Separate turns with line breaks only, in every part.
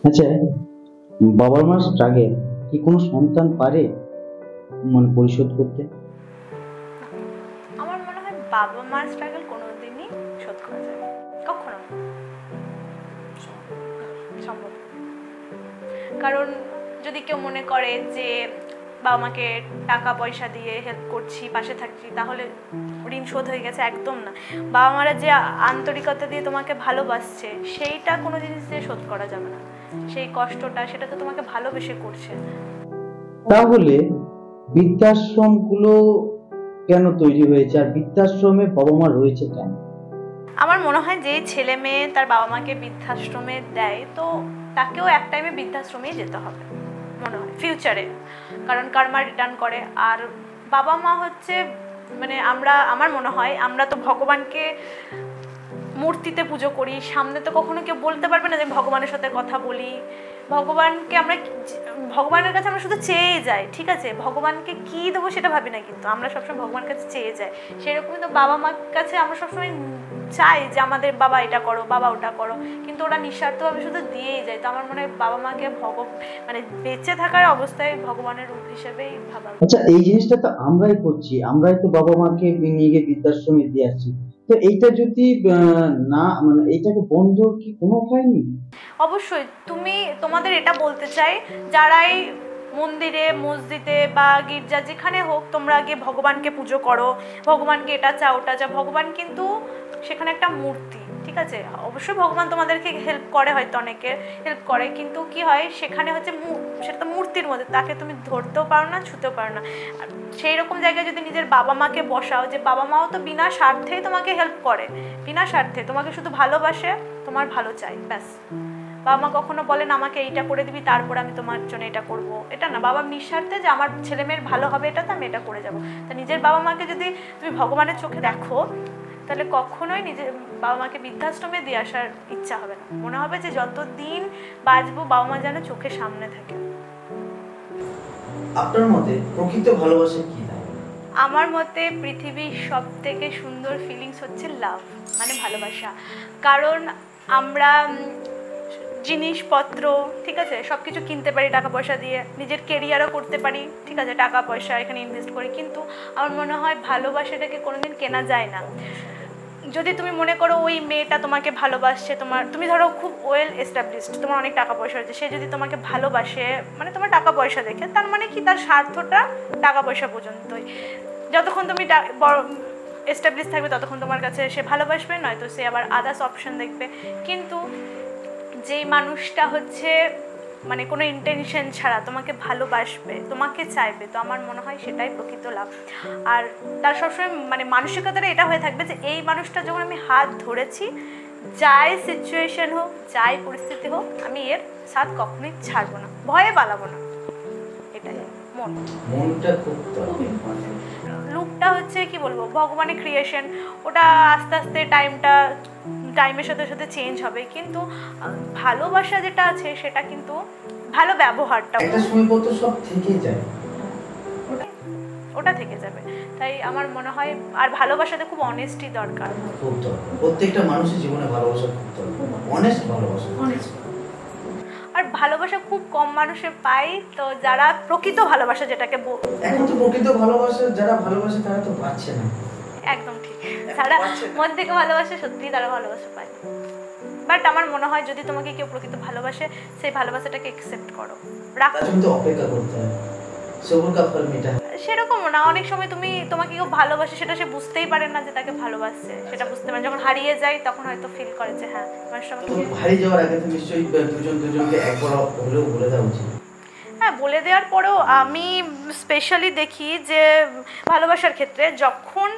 আচ্ছা, বাবা মার স্ট্রাগেল কি কোনো সন্তান পারে পরিশোধ করতে?
আমার মনে হয় বাবা মার স্ট্রাগল কোনোদিনই শোধ করা যাবে না। কখনো না, সম্ভব না। কারণ যদি কেউ মনে করে যে বাবা মাকে টাকা পয়সা দিয়ে হেল্প করছি, পাশে থাকছি, তাহলে ঋণ শোধ হয়ে গেছে, একদম না। বাবা মারা যে আন্তরিকতা দিয়ে তোমাকে ভালোবাসছে, সেইটা কোনো জিনিস দিয়ে শোধ করা যাবে না। সেই কষ্টটা, সেটা তো তোমাকে ভালোবেসে করছে।
তাহলে বৃদ্ধাশ্রম গুলো কেন তৈরি হয়েছে, আর বৃদ্ধাশ্রমে বাবা মা রয়েছে কেন?
আমার মনে হয় যে ছেলে মেয়ে তার বাবা মাকে বৃদ্ধাশ্রমে দেয়, তো তাকেও এক টাইমে বৃদ্ধাশ্রমেই যেতে হবে মনে হয় ফিউচারে, কারণ কার্মা রিটার্ন করে। আর বাবা মা হচ্ছে আমার মনে হয় আমরা তো ভগবানকে মূর্তিতে পুজো করি, সামনে তো কখনো কেউ বলতে পারবে না যে ভগবানের সাথে কথা বলি। ভগবানের কাছে আমরা শুধু চেয়ে যাই, ঠিক আছে, ভগবানকে কি দেবো সেটা ভাবি না, কিন্তু আমরা সবসময় ভগবানের কাছে চেয়ে যাই। সেরকমই তো বাবা মার কাছে আমরা সবসময় চাই যে আমাদের বাবা এটা করো, বাবা ওটা করো, কিন্তু ওরা নিঃস্বার্থভাবে শুধু দিয়েই যায়। তো আমার মনে হয় বাবা মাকে বেঁচে থাকার অবস্থায় ভগবানের রূপ হিসেবেই ভাবা।
আচ্ছা, এই জিনিসটা তো আমরাই করছি, আমরাই তো বাবা মাকে নিয়ে গিয়ে বৃদ্ধাশ্রমে দিয়ে আসছি। তো এইটা যদি না এটাকে বন্ধ কি কোনো উপায় নেই?
অবশ্যই তোমাদের এটা বলতে চাই, যারাই মন্দিরে, মসজিদে বা গির্জা যেখানে হোক তোমরা গিয়ে ভগবানকে পুজো করো, ভগবানকে এটা চাও ওটা চাও, ভগবান কিন্তু সেখানে একটা মূর্তি, ঠিক আছে। অবশ্যই ভগবান তোমাদেরকে হেল্প করে, হয়তো অনেকের হেল্প করে, কিন্তু কি হয় সেখানে হচ্ছে সেটা তো মূর্তির মধ্যে, তাকে তুমি ধরতেও পারো না, ছুতেও পারো না। আর সেই রকম জায়গায় যদি নিজের বাবা মাকে বসাও, যে বাবা মাও তো বিনা স্বার্থেই তোমাকে হেল্প করে, বিনা স্বার্থে তোমাকে শুধু ভালোবাসে, তোমার ভালো চাই, ব্যাস। বাবা মা কখনো বলেন আমাকে এইটা করে দিবি তারপর আমি তোমার জন্য এটা করব, এটা না। বাবা নিঃস্বার্থে যে আমার ছেলে মেয়ের ভালো হবে, এটা তো আমি এটা করে যাব। তা নিজের বাবা মাকে যদি তুমি ভগবানের চোখে দেখো, তাহলে কখনোই নিজের বাবা মাকে বৃদ্ধাশ্রমে দিয়ে আসার ইচ্ছা হবে না। মনে হবে যে যতদিন বাঁচবো বাবা মা যেন চোখের সামনে থাকে।
আপনার মতে প্রকৃত ভালোবাসা কি?
আমার মতে পৃথিবীর সব থেকে সুন্দর ফিলিংস হচ্ছে লাভ, ভালোবাসা। কারণ আমরা জিনিসপত্র, ঠিক আছে, সব কিছু কিনতে পারি টাকা পয়সা দিয়ে, নিজের কেরিয়ারও করতে পারি, ঠিক আছে, টাকা পয়সা এখানে ইনভেস্ট করি, কিন্তু আমার মনে হয় ভালোবাসাটাকে কোনোদিন কেনা যায় না। যদি তুমি মনে করো ওই মেয়েটা তোমাকে ভালোবাসছে, তুমি ধরো খুব ওয়েল এস্টাবলিশড, তোমার অনেক টাকা পয়সা হচ্ছে, সে যদি তোমাকে ভালোবাসে তোমার টাকা পয়সা দেখে, তার মানে কি তার স্বার্থটা টাকা পয়সা পর্যন্তই। যতক্ষণ তুমি এস্টাবলিশ থাকবে ততক্ষণ তোমার কাছে সে ভালোবাসবে, নয়তো সে আবার আদার্স অপশন দেখবে। কিন্তু যেই মানুষটা হচ্ছে কোনো ইন্টেনশন ছাড়া তোমাকে ভালোবাসবে, তোমাকে চাইবে, তো আমার মনে হয় সেটাই প্রকৃত লাভ। আর তার সবসময় মানসিকতাটা এটা হয়ে থাকবে যে এই মানুষটা যখন আমি হাত ধরেছি, যাই সিচুয়েশন হোক, যাই পরিস্থিতি হোক, আমি এর সাথ কখনোই ছাড়বো না, ভয়ে পালাবো না। এটাই মনটা খুব লুকটা হচ্ছে কি বলবো, ভগবানের ক্রিয়েশন, ওটা আস্তে আস্তে টাইমের সাথে সাথে চেঞ্জ হবে, কিন্তু ভালোবাসা যেটা আছে সেটা কিন্তু ভালো ব্যবহারটা একটা সময় পর তো সব থেকে যায়, ওটা থেকে যাবে। তাই আমার মনে হয়, আর ভালোবাসাতে খুব অনেস্টি দরকার, খুব দরকার। প্রত্যেকটা মানুষের জীবনে ভালোবাসা খুব দরকার, অনেস্ট ভালোবাসা। আর ভালোবাসা খুব কম মানুষে পায়, তো যারা প্রকৃত ভালোবাসা যেটাকে এখন তো প্রকৃত ভালোবাসা যারা ভালোবাসে তারা তো পাচ্ছে না, একদম ঠিক, যারা মন থেকে ভালোবাসে সত্যি তারা ভালোবাসা পায়। বাট আমার মনে হয় যদি তোমাকে কেউ প্রকৃত ভালোবাসে, সেই ভালোবাসাটাকে অ্যাকসেপ্ট করো, রাখো, কিন্তু অপেক্ষা করতে হয়, সবুর কা ফল মিঠা। সেরকমও না, অনেক সময় তোমাকে কেউ ভালোবাসে, সেটা সে বুঝতেই পারে না যে তাকে ভালোবাসছে, সেটা বুঝতে পারে যখন হারিয়ে যায়, তখন হয়তো ফিল করে যে হ্যাঁ আমার সঙ্গে। হারিয়ে যাওয়ার আগে তো নিশ্চয়ই দুজনকে একবার হলেও বলে দেওয়া উচিত। হ্যাঁ, বলে দেওয়ার পরেও আমি স্পেশালি দেখি যে ভালোবাসার ক্ষেত্রে যখন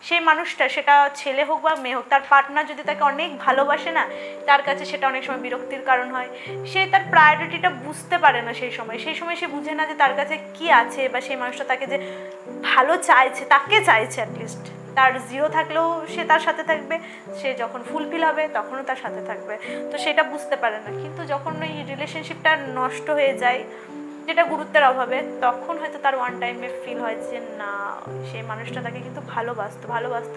সেই মানুষটা, সেটা ছেলে হোক বা মেয়ে হোক, তার পার্টনার যদি তাকে অনেক ভালোবাসে না, তার কাছে সেটা অনেক সময় বিরক্তির কারণ হয়। সে তার প্রায়োরিটিটা বুঝতে পারে না সেই সময় সে বুঝে না যে তার কাছে কি আছে, বা সেই মানুষটা তাকে যে ভালো চাইছে, তাকে চাইছে অ্যাটলিস্ট। তার জিরো থাকলেও সে তার সাথে থাকবে, সে যখন ফুলফিল হবে তখনও তার সাথে থাকবে, তো সেটা বুঝতে পারে না। কিন্তু যখন ওই রিলেশনশিপটা নষ্ট হয়ে যায়, যেটা গুরুত্বের অভাবে, তখন হয়তো তার ওয়ান টাইমে ফিল হয় যে না, সেই মানুষটা তাকে কিন্তু ভালোবাসতো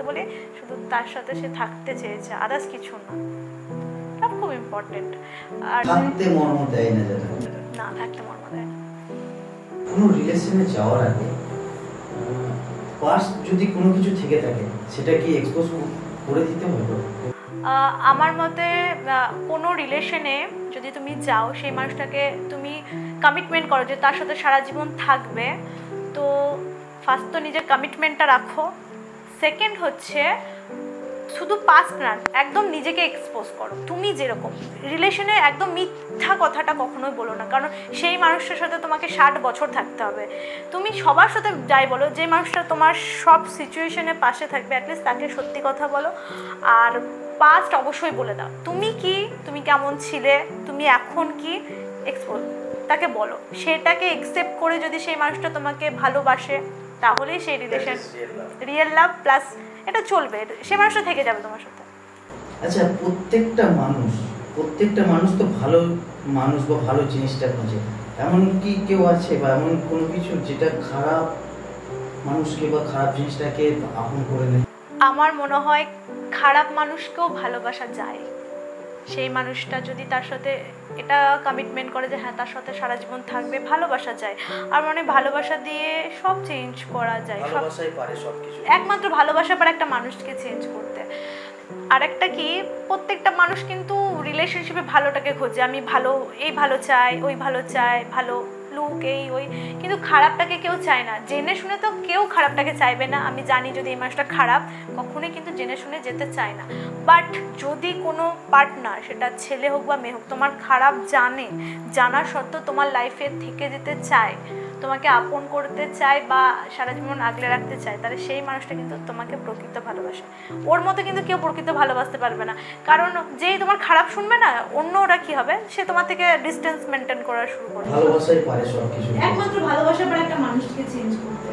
বলে শুধু তার সাথে সে থাকতে চেয়েছে, আদার্স কিছু না। খুব ইম্পর্টেন্ট। ইম্পর্টেন্ট। আর
থাকতে মর্ম দেয় না যারা,
না থাকতে মর্ম দেয় না।
কোনো রিলেশনে যাওয়ার আগে পাস্ট যদি কোনো কিছু থেকে থাকে সেটা কি এক্সপোজ করে দিতে হবে?
আমার মতে কোনো রিলেশনে যদি তুমি যাও, সেই মানুষটাকে তুমি কমিটমেন্ট করো যে তার সাথে সারা জীবন থাকবে, তো ফার্স্ট তো নিজের কমিটমেন্টটা রাখো। সেকেন্ড হচ্ছে শুধু পাস্ট না, একদম নিজেকে এক্সপোজ করো তুমি যেরকম। রিলেশনে একদম মিথ্যা কথাটা কখনোই বলো না, কারণ সেই মানুষটার সাথে তোমাকে 60 বছর থাকতে হবে। তুমি সবার সাথে যাই বলো, যে মানুষটা তোমার সব সিচুয়েশনে পাশে থাকবে, অ্যাটলিস্ট তাকে সত্যি কথা বলো। আর পাস্ট অবশ্যই বলে দাও, তুমি কি, তুমি কেমন ছিলে, তুমি এখন কি, এক্সপোজ তাকে বলো। সেটাকে একসেপ্ট করে যদি সেই মানুষটা তোমাকে ভালোবাসে, তাহলেই সেই রিলেশন রিয়েল লাভ, প্লাস এটা চলবে, সে মানুষটা থেকে যাবে তোমার সাথে।
আচ্ছা, প্রত্যেকটা মানুষ তো ভালো মানুষ বা ভালো জিনিসটা খোঁজে, এমন কি কেউ আছে বা এমন কোনো কিছু যেটা খারাপ মানুষকে বা খারাপ জিনিসটাকে আপন করে নেয়?
আমার মনে হয় খারাপ মানুষকেও ভালোবাসা যায়। সেই মানুষটা যদি তার সাথে এটা কমিটমেন্ট করে যে হ্যাঁ তার সাথে সারা জীবন থাকবে, ভালোবাসা যায়। আর মানে ভালোবাসা দিয়ে সব চেঞ্জ করা যায়,
ভালোবাসাই পারে সবকিছু।
একমাত্র ভালোবাসা পারে একটা মানুষকে চেঞ্জ করতে। আর একটা কি, প্রত্যেকটা মানুষ কিন্তু রিলেশনশিপে ভালোটাকে খোঁজে, আমি ভালো, এই ভালো চাই, ওই ভালো চাই, ভালো লুক এই ওই, কিন্তু খারাপটাকে কেউ চায় না। জেনে শুনে তো কেউ খারাপটাকে চাইবে না। আমি জানি যদি এই মানুষটা খারাপ, কখনোই কিন্তু জেনে শুনে যেতে চায় না। বাট যদি কোনো পার্টনার, সেটা ছেলে হোক বা মেয়ে হোক, তোমার খারাপ জানার সত্ত্বেও তোমার লাইফে থেকে যেতে চায়, তোমাকে আপন করতে চায় বা সারা জীবন আগলে রাখতে চায়, তাহলে সেই মানুষটা কিন্তু তোমাকে প্রকৃত ভালোবাসে। ওর মতো কিন্তু কেউ প্রকৃত ভালোবাসতে পারবে না, কারণ যেই তোমার খারাপ শুনবে না, অন্য ওরা কি হবে, সে তোমার থেকে ডিস্টেন্স মেনটেন করা শুরু করবে।
ভালোবাসাই পারে সবকিছু,
একমাত্র ভালোবাসা পারে একটা মানুষকে চেঞ্জ করতে।